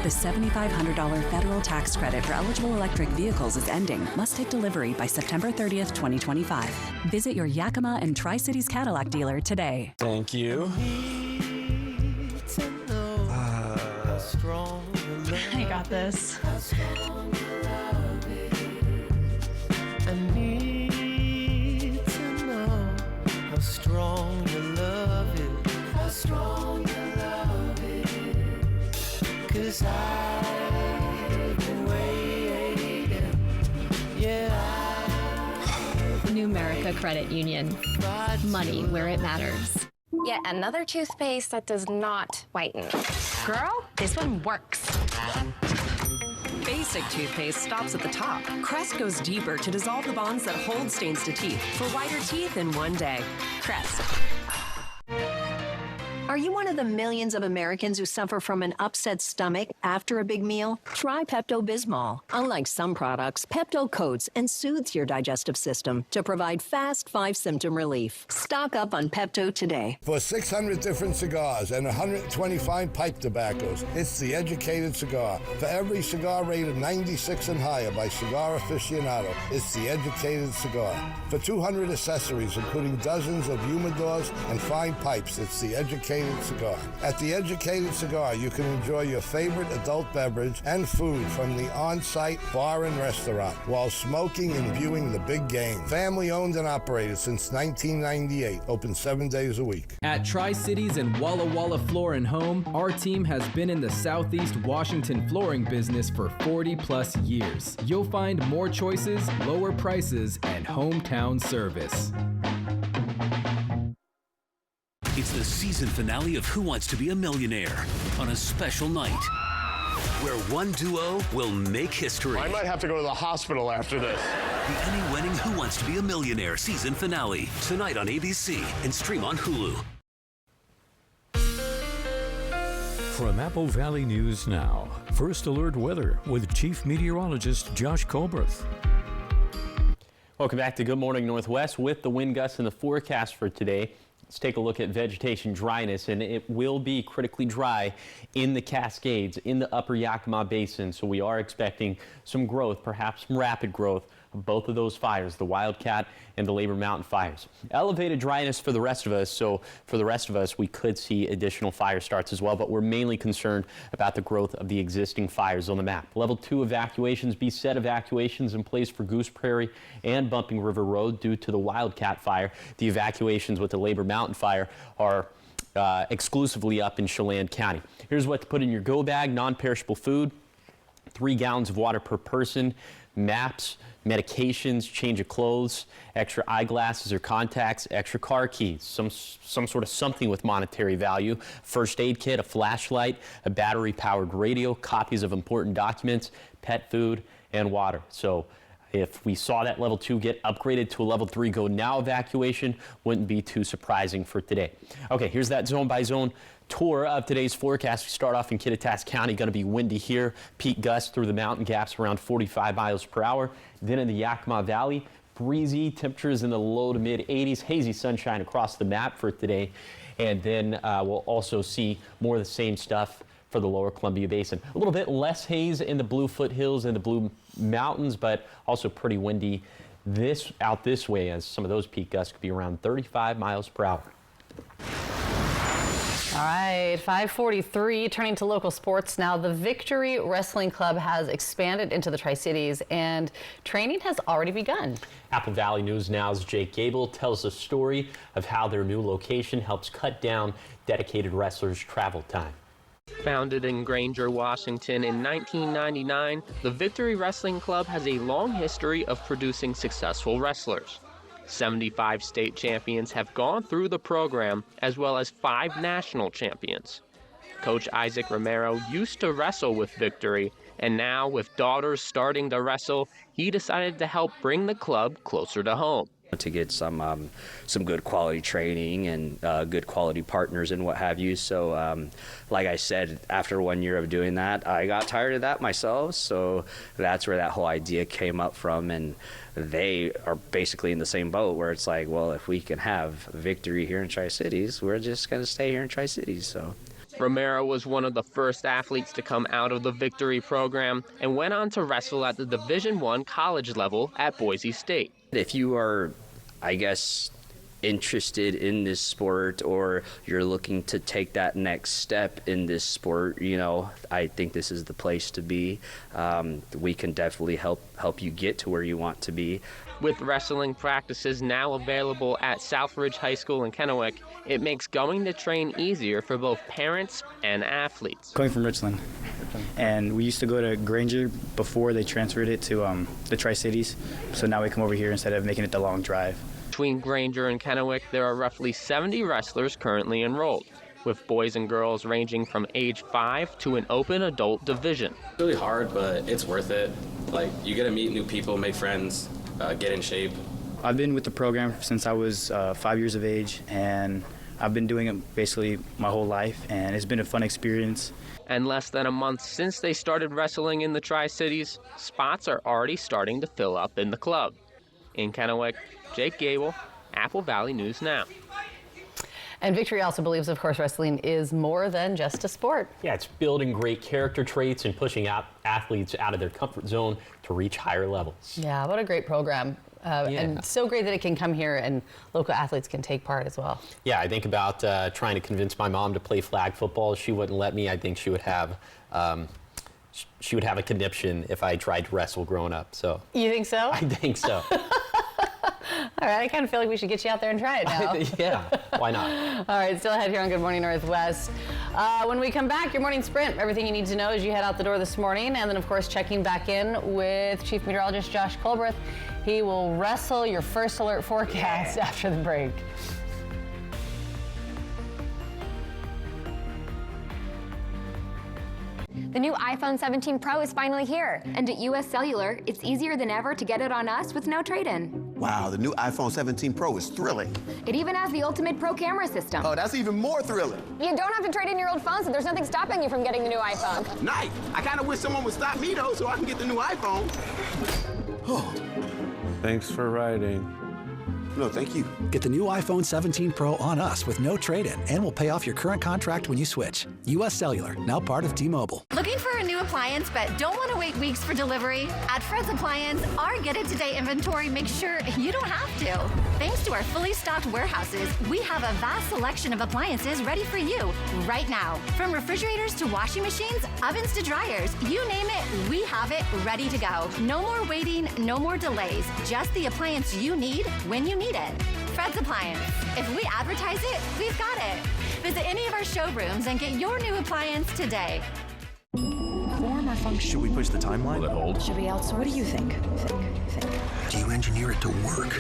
The $7,500 federal tax credit for eligible electric vehicles is ending. Must take delivery by September 30th, 2025. Visit your Yakima and Tri-Cities Cadillac dealer today. Thank you. I got this. I need to know how strong your love is. How strong your love is. 'Cause I've been waiting. Yeah. New America Credit Union. Money where it matters. Yet another toothpaste that does not whiten. Girl, this one works. Basic toothpaste stops at the top. Crest goes deeper to dissolve the bonds that hold stains to teeth for whiter teeth in one day. Crest. Are you one of the millions of Americans who suffer from an upset stomach after a big meal? Try Pepto-Bismol. Unlike some products, Pepto coats and soothes your digestive system to provide fast 5-symptom relief. Stock up on Pepto today. For 600 different cigars and 120 fine pipe tobaccos, it's The Educated Cigar. For every cigar rated 96 and higher by Cigar Aficionado, it's The Educated Cigar. For 200 accessories, including dozens of humidors and fine pipes, it's The Educated Cigar. At The Educated Cigar, you can enjoy your favorite adult beverage and food from the on-site bar and restaurant while smoking and viewing the big game. Family owned and operated since 1998, open 7 days a week. At Tri-Cities and Walla Walla Floor and Home, our team has been in the Southeast Washington flooring business for 40+ years. You'll find more choices, lower prices, and hometown service. It's the season finale of Who Wants to Be a Millionaire on a special night where one duo will make history. I might have to go to the hospital after this. The Emmy-winning Who Wants to Be a Millionaire season finale tonight on ABC and stream on Hulu. From Apple Valley News Now, First Alert Weather with Chief Meteorologist Josh Colbreth. Welcome back to Good Morning Northwest with the wind gusts in the forecast for today. Let's take a look at vegetation dryness, and it will be critically dry in the Cascades, in the upper Yakima Basin. So we are expecting some growth, perhaps some rapid growth of both of those fires, the Wildcat and the Labor Mountain fires. Elevated dryness for the rest of us. So for the rest of us, we could see additional fire starts as well, but we're mainly concerned about the growth of the existing fires on the map. Level 2 evacuations, be set evacuations in place for Goose Prairie and Bumping River Road due to the Wildcat fire. The evacuations with the Labor Mountain fire are exclusively up in Chelan County. Here's what to put in your go bag: non-perishable food, 3 gallons of water per person, maps, medications, change of clothes, extra eyeglasses or contacts, extra car keys, some sort of something with monetary value, first aid kit, a flashlight, a battery-powered radio, copies of important documents, pet food, and water. So if we saw that level 2 get upgraded to a level 3 go now evacuation, wouldn't be too surprising for today. Okay, here's that zone by zone tour of today's forecast. We start off in Kittitas County, going to be windy here. Peak gusts through the mountain gaps around 45 miles per hour. Then in the Yakima Valley, breezy, temperatures in the low to mid 80s, hazy sunshine across the map for today. And then we'll also see more of the same stuff for the lower Columbia Basin. A little bit less haze in the Blue Foothills and the Blue Mountains, but also pretty windy out this way, as some of those peak gusts could be around 35 miles per hour. All right, 5:43, turning to local sports now. The Victory Wrestling Club has expanded into the Tri-Cities and training has already begun. Apple Valley News Now's Jake Gable tells the story of how their new location helps cut down dedicated wrestlers' travel time. Founded in Granger, Washington in 1999, the Victory Wrestling Club has a long history of producing successful wrestlers. 75 state champions have gone through the program, as well as 5 national champions. Coach Isaac Romero used to wrestle with Victory, and now with daughters starting to wrestle, he decided to help bring the club closer to home. To get some good quality training and good quality partners and what have you. So like I said, after 1 year of doing that, I got tired of that myself. So that's where that whole idea came up from. And they are basically in the same boat where it's like, well, if we can have Victory here in Tri-Cities, we're just going to stay here in Tri-Cities. So Romero was one of the first athletes to come out of the Victory program and went on to wrestle at the Division I college level at Boise State. If you are, I guess, interested in this sport, or you're looking to take that next step in this sport, you know, I think this is the place to be. We can definitely help you get to where you want to be. With wrestling practices now available at Southridge High School in Kennewick, it makes going to train easier for both parents and athletes. Coming from Richland, and we used to go to Granger before they transferred it to the Tri-Cities, so now we come over here instead of making it the long drive. Between Granger and Kennewick, there are roughly 70 wrestlers currently enrolled, with boys and girls ranging from age 5 to an open adult division. It's really hard, but it's worth it. Like, you get to meet new people, make friends, get in shape. I've been with the program since I was 5 years of age, and I've been doing it basically my whole life, and it's been a fun experience. And less than a month since they started wrestling in the Tri-Cities, spots are already starting to fill up in the club. In Kennewick, Jake Gable, Apple Valley News Now. And Victory also believes, of course, wrestling is more than just a sport. Yeah, it's building great character traits and pushing out athletes out of their comfort zone to reach higher levels. Yeah, what a great program. And so great that it can come here and local athletes can take part as well. Yeah, I think about trying to convince my mom to play flag football. She wouldn't let me. I think she would have a conniption if I tried to wrestle growing up. So you think so? I think so. All right, I kind of feel like we should get you out there and try it now. Yeah, why not? All right, still ahead here on Good Morning Northwest. When we come back, your morning sprint, everything you need to know as you head out the door this morning. And then, of course, checking back in with Chief Meteorologist Josh Colbreth. He will wrestle your first alert forecast after the break. The new iPhone 17 Pro is finally here. And at US Cellular, it's easier than ever to get it on us with no trade-in. Wow, the new iPhone 17 Pro is thrilling. It even has the ultimate pro camera system. Oh, that's even more thrilling. You don't have to trade in your old phone, so there's nothing stopping you from getting the new iPhone. Nice. I kind of wish someone would stop me, though, so I can get the new iPhone. Thanks for riding. No, thank you. Get the new iPhone 17 Pro on us with no trade-in, and we'll pay off your current contract when you switch. US Cellular, now part of T-Mobile. Looking for a new appliance but don't want to wait weeks for delivery? At Fred's Appliance, our get-it-today inventory makes sure you don't have to. Thanks to our fully stocked warehouses, we have a vast selection of appliances ready for you right now. From refrigerators to washing machines, ovens to dryers, you name it, we have it ready to go. No more waiting, no more delays. Just the appliance you need when you need it. Fred's Appliance. If we advertise it, we've got it. Visit any of our showrooms and get your new appliance today. Form or function? Should we push the timeline? Will it hold? Should we outsource? What do you think? Do you engineer it to work?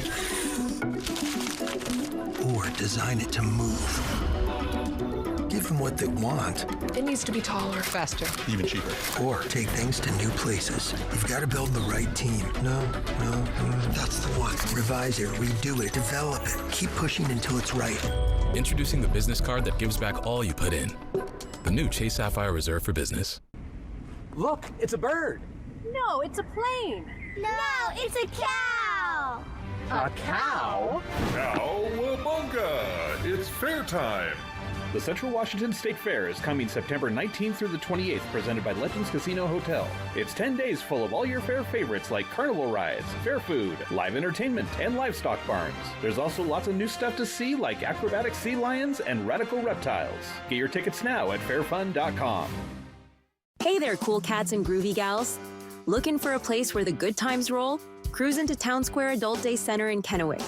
Or design it to move? Give them what they want. It needs to be taller, faster. Even cheaper. Or take things to new places. You've got to build the right team. No, that's the one. Revise it, redo it, develop it. Keep pushing until it's right. Introducing the business card that gives back all you put in. The new Chase Sapphire Reserve for Business. Look, it's a bird. No, it's a plane. No, it's a cow. A cow? Cowabunga! It's fair time. The Central Washington State Fair is coming September 19th through the 28th, presented by Legends Casino Hotel. It's 10 days full of all your fair favorites like carnival rides, fair food, live entertainment, and livestock barns. There's also lots of new stuff to see like acrobatic sea lions and radical reptiles. Get your tickets now at fairfun.com. Hey there, cool cats and groovy gals. Looking for a place where the good times roll? Cruise into Town Square Adult Day Center in Kennewick,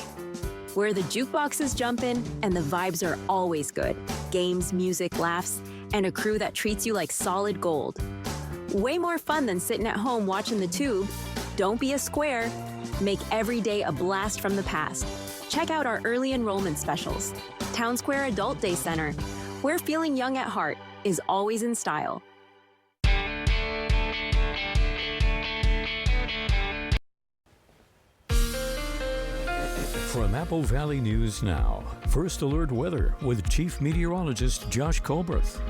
where the jukebox is jumping and the vibes are always good. Games, music, laughs, and a crew that treats you like solid gold. Way more fun than sitting at home watching the tube. Don't be a square. Make every day a blast from the past. Check out our early enrollment specials. Town Square Adult Day Center, where feeling young at heart is always in style. From Apple Valley News Now, First Alert Weather with Chief Meteorologist Josh Colberth.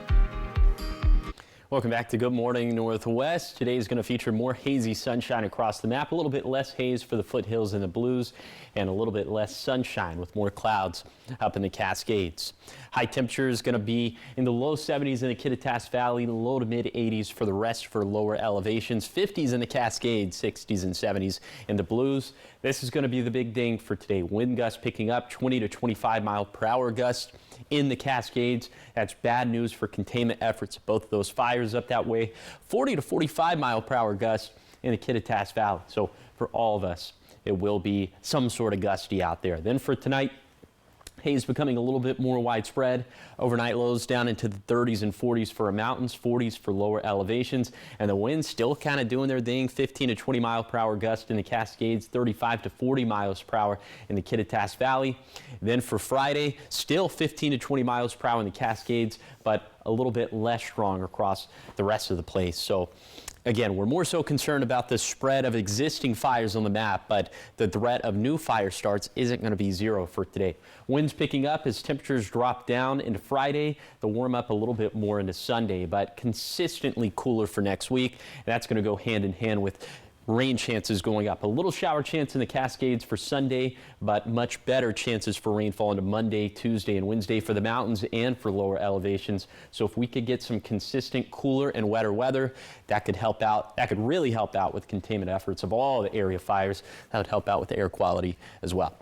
Welcome back to Good Morning Northwest. Today is going to feature more hazy sunshine across the map, a little bit less haze for the foothills and the Blues, and a little bit less sunshine with more clouds up in the Cascades. High temperature is going to be in the low 70s in the Kittitas Valley, low to mid 80s for the rest for lower elevations, 50s in the Cascades, 60s and 70s in the Blues. This is going to be the big thing for today. Wind gusts picking up, 20 to 25 mile per hour gusts in the Cascades. That's bad news for containment efforts. Both of those fires up that way. 40 to 45 mile per hour gusts in the Kittitas Valley. So for all of us, it will be some sort of gusty out there. Then for tonight, haze becoming a little bit more widespread. Overnight lows down into the 30s and 40s for our mountains, 40s for lower elevations, and the winds still kind of doing their thing. 15 to 20 mile per hour gust in the Cascades, 35 to 40 miles per hour in the Kittitas Valley. Then for Friday, still 15 to 20 miles per hour in the Cascades, but a little bit less strong across the rest of the place. So again, we're more so concerned about the spread of existing fires on the map, but the threat of new fire starts isn't going to be zero for today. Winds picking up as temperatures drop down into Friday. They'll warm up a little bit more into Sunday, but consistently cooler for next week. And that's going to go hand in hand with rain chances going up. A little shower chance in the Cascades for Sunday, but much better chances for rainfall into Monday, Tuesday, and Wednesday for the mountains and for lower elevations. So if we could get some consistent cooler and wetter weather, that could help out. That could really help out with containment efforts of all the area fires. That would help out with the air quality as well.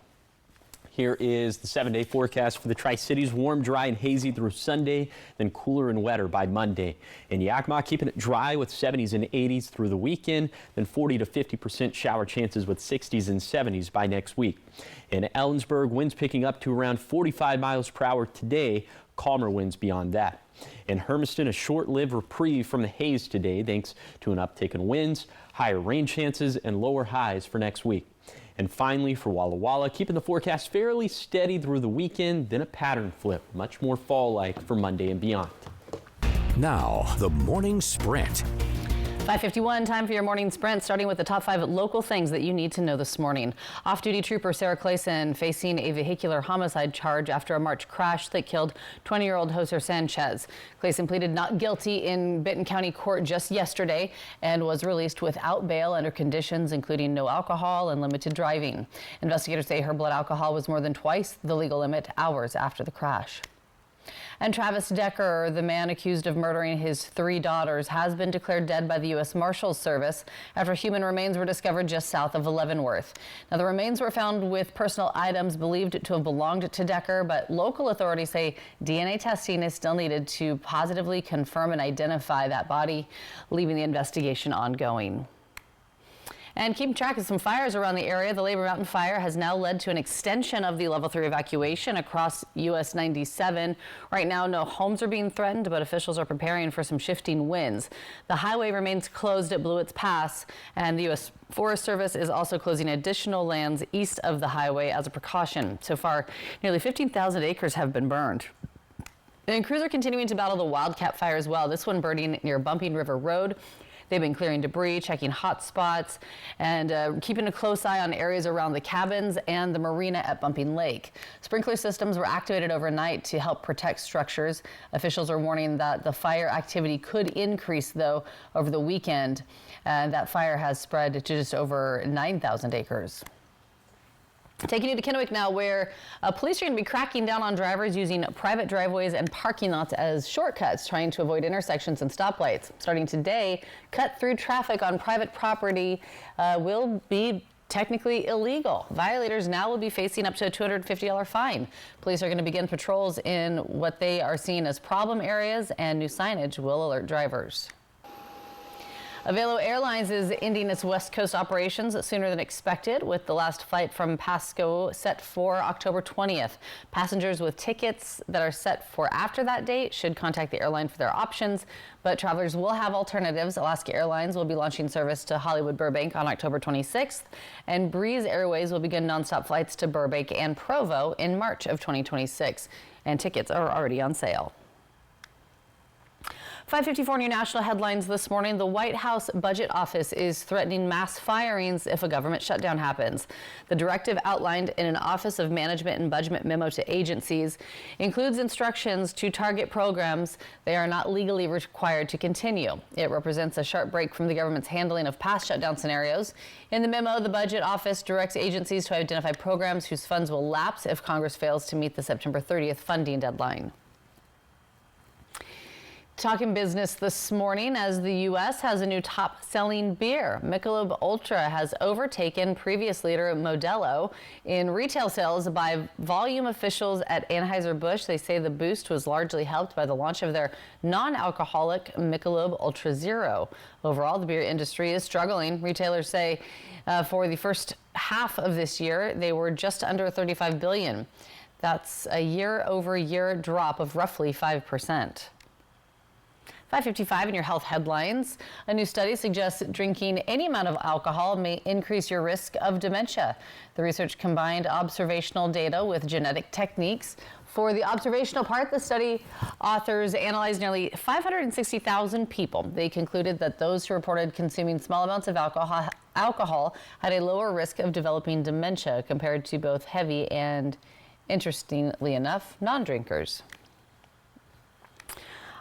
Here is the 7-day forecast for the Tri-Cities. Warm, dry, and hazy through Sunday, then cooler and wetter by Monday. In Yakima, keeping it dry with 70s and 80s through the weekend, then 40 to 50% shower chances with 60s and 70s by next week. In Ellensburg, winds picking up to around 45 miles per hour today, calmer winds beyond that. In Hermiston, a short-lived reprieve from the haze today thanks to an uptick in winds, higher rain chances, and lower highs for next week. And finally, for Walla Walla, keeping the forecast fairly steady through the weekend, then a pattern flip, much more fall-like for Monday and beyond. Now, the morning sprint. 5:51, time for your morning sprint, starting with the top 5 local things that you need to know this morning. Off-duty trooper Sarah Clayson facing a vehicular homicide charge after a March crash that killed 20-year-old Jose Sanchez. Clayson pleaded not guilty in Benton County Court just yesterday and was released without bail under conditions including no alcohol and limited driving. Investigators say her blood alcohol was more than twice the legal limit hours after the crash. And Travis Decker, the man accused of murdering his 3 daughters, has been declared dead by the U.S. Marshals Service after human remains were discovered just south of Leavenworth. Now, the remains were found with personal items believed to have belonged to Decker, but local authorities say DNA testing is still needed to positively confirm and identify that body, leaving the investigation ongoing. And keeping track of some fires around the area, the Labor Mountain fire has now led to an extension of the level 3 evacuation across US 97. Right now, no homes are being threatened, but officials are preparing for some shifting winds. The highway remains closed at Blewitts Pass, and the U.S. Forest Service is also closing additional lands east of the highway as a precaution. So far, nearly 15,000 acres have been burned. And crews are continuing to battle the wildcat fire as well, this one burning near Bumping River Road. They've been clearing debris, checking hot spots, and keeping a close eye on areas around the cabins and the marina at Bumping Lake. Sprinkler systems were activated overnight to help protect structures. Officials are warning that the fire activity could increase, though, over the weekend. And that fire has spread to just over 9,000 acres. Taking you to Kennewick now, where police are going to be cracking down on drivers using private driveways and parking lots as shortcuts, trying to avoid intersections and stoplights. Starting today, cut-through traffic on private property will be technically illegal. Violators now will be facing up to a $250 fine. Police are going to begin patrols in what they are seeing as problem areas, and new signage will alert drivers. Avelo Airlines is ending its West Coast operations sooner than expected, with the last flight from Pasco set for October 20th. Passengers with tickets that are set for after that date should contact the airline for their options, but travelers will have alternatives. Alaska Airlines will be launching service to Hollywood Burbank on October 26th, and Breeze Airways will begin nonstop flights to Burbank and Provo in March of 2026, and tickets are already on sale. 554 new national headlines this morning. The White House Budget Office is threatening mass firings if a government shutdown happens. The directive, outlined in an Office of Management and Budget memo to agencies, includes instructions to target programs they are not legally required to continue. It represents a sharp break from the government's handling of past shutdown scenarios. In the memo, the Budget Office directs agencies to identify programs whose funds will lapse if Congress fails to meet the September 30th funding deadline. Talking business this morning as the U.S. has a new top-selling beer. Michelob Ultra has overtaken previous leader Modelo in retail sales by volume. Officials at Anheuser-Busch, they say the boost was largely helped by the launch of their non-alcoholic Michelob Ultra Zero. Overall, the beer industry is struggling. Retailers say for the first half of this year, they were just under $35 billion. That's a year-over-year drop of roughly 5%. 5:55 in your health headlines. A new study suggests drinking any amount of alcohol may increase your risk of dementia. The research combined observational data with genetic techniques. For the observational part, the study authors analyzed nearly 560,000 people. They concluded that those who reported consuming small amounts of alcohol had a lower risk of developing dementia compared to both heavy and, interestingly enough, non-drinkers.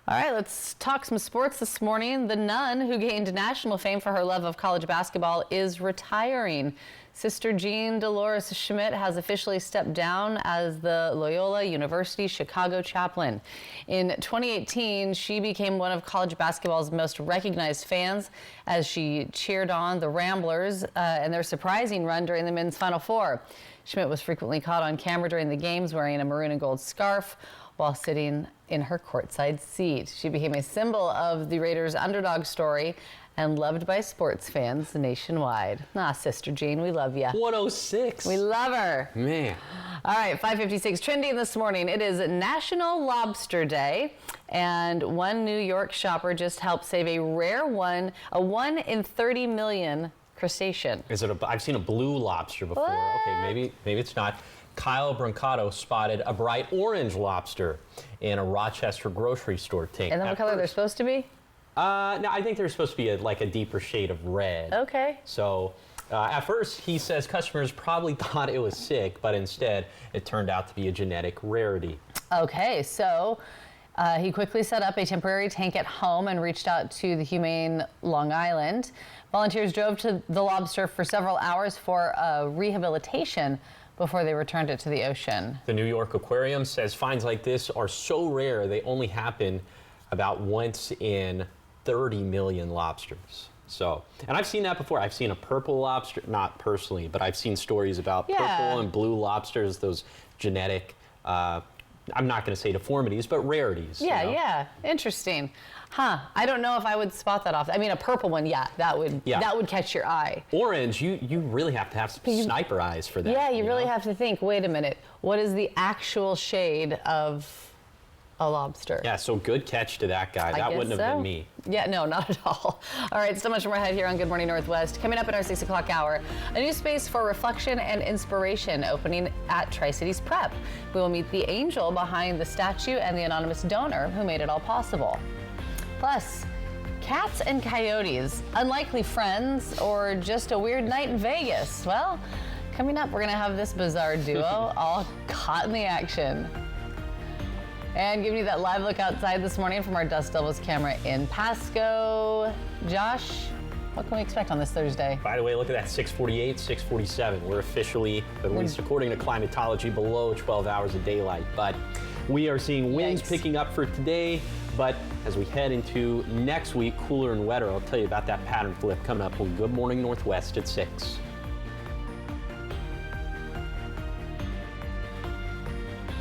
All right, let's talk some sports this morning. The nun who gained national fame for her love of college basketball is retiring. Sister Jean Dolores Schmidt has officially stepped down as the Loyola University Chicago chaplain. In 2018, she became one of college basketball's most recognized fans as she cheered on the Ramblers and their surprising run during the men's Final Four. Schmidt was frequently caught on camera during the games wearing a maroon and gold scarf while sitting in her courtside seat. She became a symbol of the Raiders' underdog story and loved by sports fans nationwide. Sister Jean, we love you. 106. We love her. Man. All right, 5:56, trending this morning. It is National Lobster Day, and one New York shopper just helped save a rare one, a 1 in 30 million crustacean. Is it I've seen a blue lobster before. What? Okay, maybe it's not. Kyle Brancato spotted a bright orange lobster in a Rochester grocery store tank. And then what color they're supposed to be? No, I think they're supposed to be like a deeper shade of red. Okay. So at first, he says customers probably thought it was sick, but instead it turned out to be a genetic rarity. Okay, so he quickly set up a temporary tank at home and reached out to the Humane Long Island. Volunteers drove to the lobster for several hours for rehabilitation before they returned it to the ocean. The New York Aquarium says finds like this are so rare they only happen about once in 30 million lobsters. So, and I've seen that before. I've seen a purple lobster, not personally, but I've seen stories about purple and blue lobsters, those genetic, I'm not going to say deformities, but rarities. Yeah, you know? yeah, interesting. I don't know if I would spot that off. I mean, a purple one, that would catch your eye. Orange, you really have to have some sniper eyes for that. Yeah, you really have to think, wait a minute, what is the actual shade of a lobster? Yeah, so good catch to that guy. That wouldn't have been me. Yeah, no, not at all. All right, so much more ahead here on Good Morning Northwest. Coming up in our 6 o'clock hour, a new space for reflection and inspiration opening at Tri-Cities Prep. We will meet the angel behind the statue and the anonymous donor who made it all possible. Plus, cats and coyotes, unlikely friends or just a weird night in Vegas? Well, coming up, we're going to have this bizarre duo all caught in the action. And giving you that live look outside this morning from our Dust Devils camera in Pasco. Josh, what can we expect on this Thursday? By the way, look at that, 648, 647. We're officially, at least according to climatology, below 12 hours of daylight. But we are seeing winds picking up for today. But as we head into next week, cooler and wetter, I'll tell you about that pattern flip coming up on Good Morning Northwest at 6.